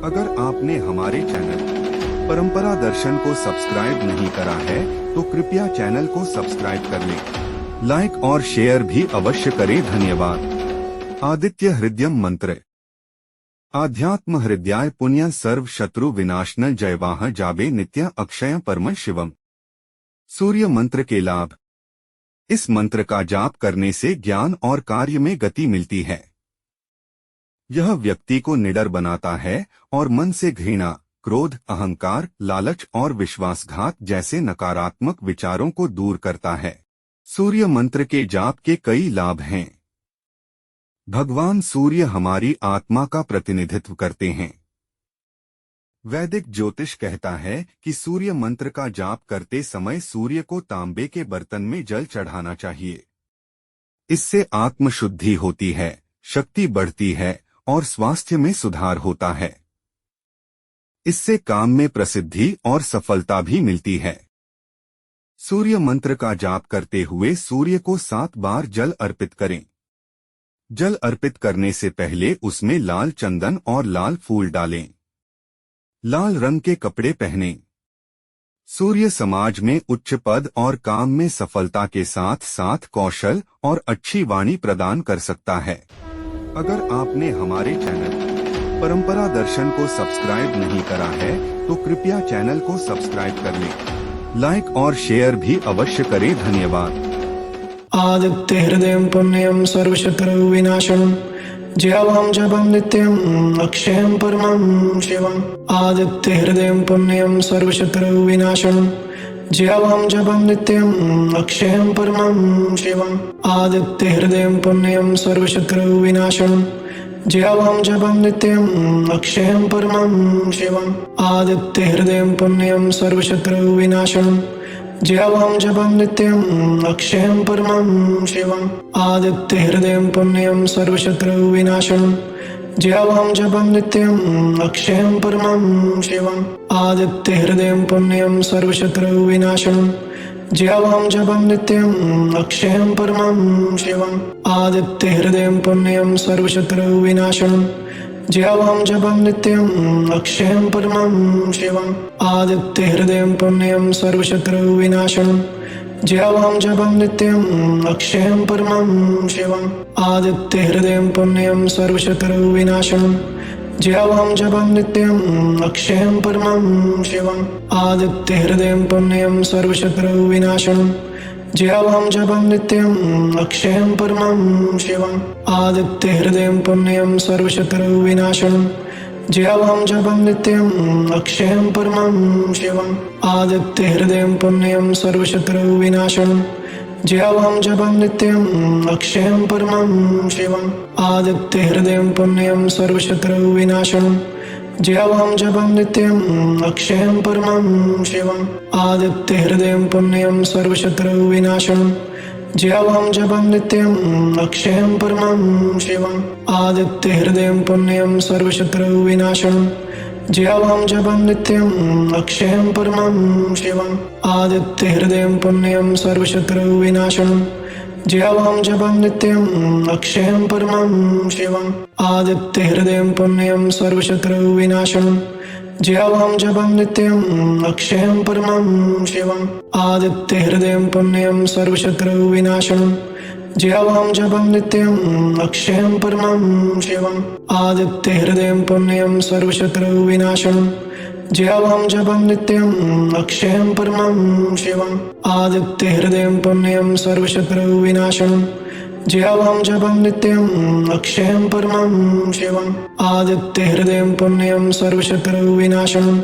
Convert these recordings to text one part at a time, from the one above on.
अगर आपने हमारे चैनल परंपरा दर्शन को सब्सक्राइब नहीं करा है तो कृपया चैनल को सब्सक्राइब कर लें। लाइक और शेयर भी अवश्य करें। धन्यवाद। आदित्य हृदयम मंत्र। आध्यात्म हृदयाय पुण्य सर्व शत्रु विनाशनल जयवाह जाबे नित्य अक्षय परम शिवम। सूर्य मंत्र के लाभ। इस मंत्र का जाप करने से ज्ञान और कार्य में गति मिलती है। यह व्यक्ति को निडर बनाता है और मन से घृणा, क्रोध, अहंकार, लालच और विश्वासघात जैसे नकारात्मक विचारों को दूर करता है। सूर्य मंत्र के जाप के कई लाभ हैं। भगवान सूर्य हमारी आत्मा का प्रतिनिधित्व करते हैं। वैदिक ज्योतिष कहता है कि सूर्य मंत्र का जाप करते समय सूर्य को तांबे के बर्तन में जल चढ़ाना चाहिए। इससे आत्मशुद्धि होती है, शक्ति बढ़ती है और स्वास्थ्य में सुधार होता है। इससे काम में प्रसिद्धि और सफलता भी मिलती है। सूर्य मंत्र का जाप करते हुए सूर्य को 7 बार जल अर्पित करें। जल अर्पित करने से पहले उसमें लाल चंदन और लाल फूल डालें। लाल रंग के कपड़े पहनें। सूर्य समाज में उच्च पद और काम में सफलता के साथ साथ कौशल और अच्छी वाणी प्रदान कर सकता है। अगर आपने हमारे चैनल परंपरा दर्शन को सब्सक्राइब नहीं करा है तो कृपया चैनल को सब्सक्राइब कर लें। लाइक और शेयर भी अवश्य करें। धन्यवाद। आदित्य हृदयं पुण्यं सर्वशत्रु विनाशनम् जयवां जपं नित्यम् अक्षयं परमं शिवम्। आदित्य हृदयं पुण्यं सर्वशत्रु विनाशनम् जयवां जपं नित्यम् अक्षयं परमं शिवम्। आदित्य हृदयं पुण्यं सर्वशत्रु विनाशनम् जयवां जपं नित्यम् अक्षयं परमं शिवम्। आदित्य हृदयं पुण्यं सर्वशत्रु विनाशनम् जयवां जपं नित्यम् अक्षयं परमं शिवम्। आदित्य हृदयं पुण्यं सर्वशत्रु विनाशनम् जयवां जपं नित्यम् अक्षयं परमं शिवम्। आदित्य हृदयं पुण्यं सर्वशत्रु विनाशनम् जयवां जपं नित्यम् अक्षयं परमं शिवम्। आदित्य हृदयं पुण्यं सर्वशत्रु विनाशनम् जयवां जपं नित्यम् अक्षयं परमं शिवम्। आदित्य हृदयं पुण्यं सर्वशत्रु विनाशनम् जयवां जपं नित्यम् अक्षयं परमं शिवम्। आदित्य हृदयं पुण्यं सर्वशत्रु विनाशनम् जयवां जपं नित्यम् अक्षयं परमं शिवम्। आदित्य हृदयं पुण्यं सर्वशत्रु विनाशनम् जयवां जपं नित्यम् अक्षयं परमं शिवम्। आदित्य हृदयं पुण्यं सर्वशत्रु विनाशनम् जयवां जपं नित्यम् अक्षयं परमं शिवम्। आदित्य हृदयं पुण्यं सर्वशत्रु विनाशनम् जयवां जपं नित्यम् अक्षयं परमं शिवम्। आदित्य हृदयं पुण्यं सर्वशत्रु विनाशनम् जयवां जपं नित्यम् अक्षयं परमं शिवम्। आदित्य हृदयं पुण्यं सर्वशत्रु विनाशनम् जयवां जपं नित्यम् अक्षयं परमं शिवम्। आदित्य हृदयं पुण्यं सर्वशत्रु विनाशनम् जयवां जपं नित्यम् अक्षयं परमं शिवम्। आदित्य हृदयं पुण्यं सर्वशत्रु विनाशनम् जयवां जपं नित्यम् अक्षयं परमं शिवम्। आदित्य हृदयं पुण्यं सर्वशत्रु विनाशनम् जयवां जपं नित्यम् अक्षयं परमं शिवम्। आदित्य हृदयं पुण्यं सर्वशत्रु विनाशनम् जयवां जपं नित्यम् अक्षयं परमं शिवम्। आदित्य हृदयं पुण्यं सर्वशत्रु विनाशनम् जयवां जपं नित्यम् अक्षयं परमं शिवम्। आदित्य हृदयं पुण्यं सर्वशत्रु विनाशनम् जयवां जपं नित्यम् अक्षयं परमं शिवम्। आदित्य हृदयं पुण्यं सर्वशत्रु विनाशनम्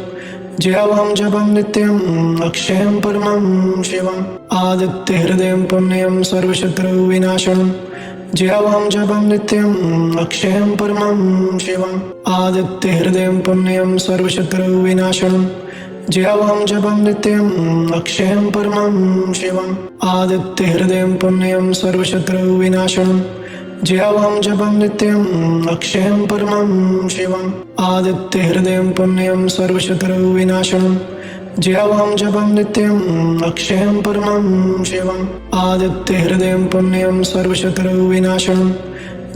जयवां जपं नित्यम् अक्षयं परमं शिवम्। आदित्य हृदयं पुण्यं सर्वशत्रु विनाशनम् जयवां जपं नित्यम् अक्षयं परमं शिवम्। आदित्य हृदयं पुण्यं सर्वशत्रु विनाशनम् जयवां जपं नित्यम् अक्षयं परमं शिवम्। आदित्य हृदयं पुण्यं सर्वशत्रु विनाशनम् जयवां जपं नित्यम् अक्षयं परमं शिवम्। आदित्य हृदयं पुण्यं सर्वशत्रु विनाशनम् जयवां जपं नित्यम् अक्षयं परमं शिवम्। आदित्य हृदयं पुण्यं सर्वशत्रु विनाशनम्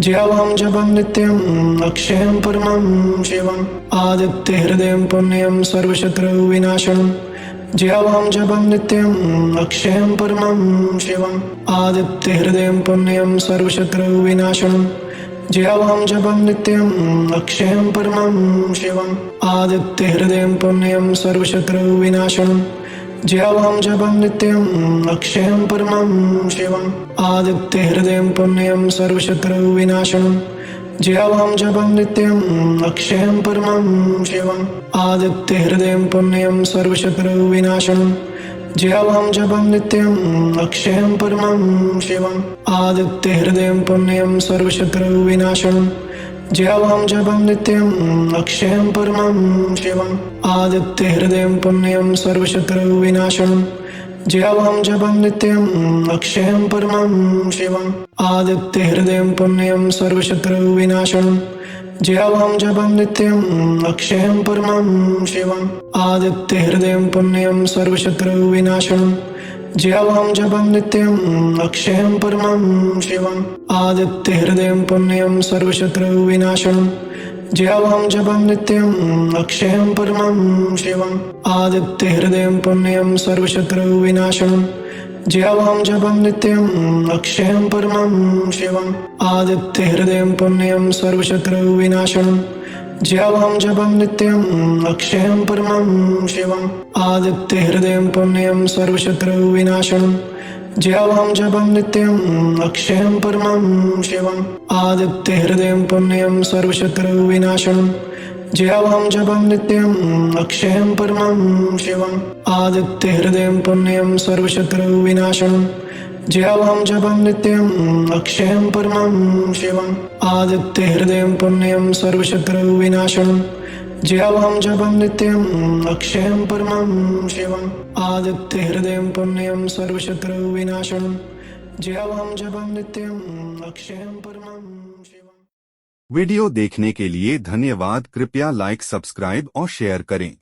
ज्यावां जपं नित्यम् अक्षयं परमं शिवम् आदित्यहृदयं पुण्यं सर्वशत्रुविनाशनम् ज्यावां जपं नित्यम् अक्षयं परमं शिवम् आदित्यहृदयं पुण्यं सर्वशत्रुविनाशनम् ज्यावां जपं नित्यम् अक्षयं परमं शिवम् आदित्यहृदयं पुण्यं सर्वशत्रुविनाशनम् ज्यावां जपं नित्यम् अक्षयं परमं शिवम् आदित्यहृदयं पुण्यं सर्वशत्रुविनाशनम् ज्यावां जपं नित्यम् अक्षयं परमं शिवम् आदित्यहृदयं पुण्यं सर्वशत्रुविनाशनम् ज्यावां जपं नित्यम् अक्षयं परमं शिवम् आदित्यहृदयं पुण्यं सर्वशत्रुविनाशनम् ज्यावां जपं नित्यम् अक्षयं परमं शिवम् आदित्यहृदयं पुण्यं सर्वशत्रुविनाशनम् ज्यावां जपं नित्यम् अक्षयं परमं शिवम् आदित्यहृदयं पुण्यं सर्वशत्रुविनाशनम् ज्यावां जपं नित्यम् अक्षयं परमं शिवम् आदित्यहृदयं पुण्यं सर्वशत्रुविनाशनम् ज्यावां जपं नित्यम् अक्षयं परमं शिवम् आदित्यहृदयं पुण्यं सर्वशत्रुविनाशनम् ज्यावां जपं नित्यम् अक्षयं परमं शिवम् आदित्यहृदयं पुण्यं सर्वशत्रुविनाशनम् ज्यावां जपं नित्यम् अक्षयं परमं शिवम् आदित्यहृदयं पुण्यं सर्वशत्रुविनाशनम् ज्यावां जपं नित्यम् अक्षयं परमं शिवम् आदित्यहृदयं पुण्यं सर्वशत्रुविनाशनम् ज्यावां जपं नित्यम् अक्षयं परमं शिवम् आदित्यहृदयं पुण्यं सर्वशत्रुविनाशनम् ज्यावां जपं नित्यम् अक्षयं परमं शिवम् आदित्यहृदयं पुण्यं सर्वशत्रुविनाशनम् ज्यावां जपं नित्यम् अक्षयं परमं शिवम् आदित्यहृदयं पुण्यं सर्वशत्रुविनाशनम् ज्यावां जपं नित्यम् अक्षयं परमं शिवम् आदित्यहृदयं पुण्यं सर्वशत्रुविनाशनम् ज्यावां जपं नित्यम् अक्षयं परमं शिवम्। वीडियो देखने के लिए धन्यवाद। कृपया लाइक, सब्सक्राइब और शेयर करें।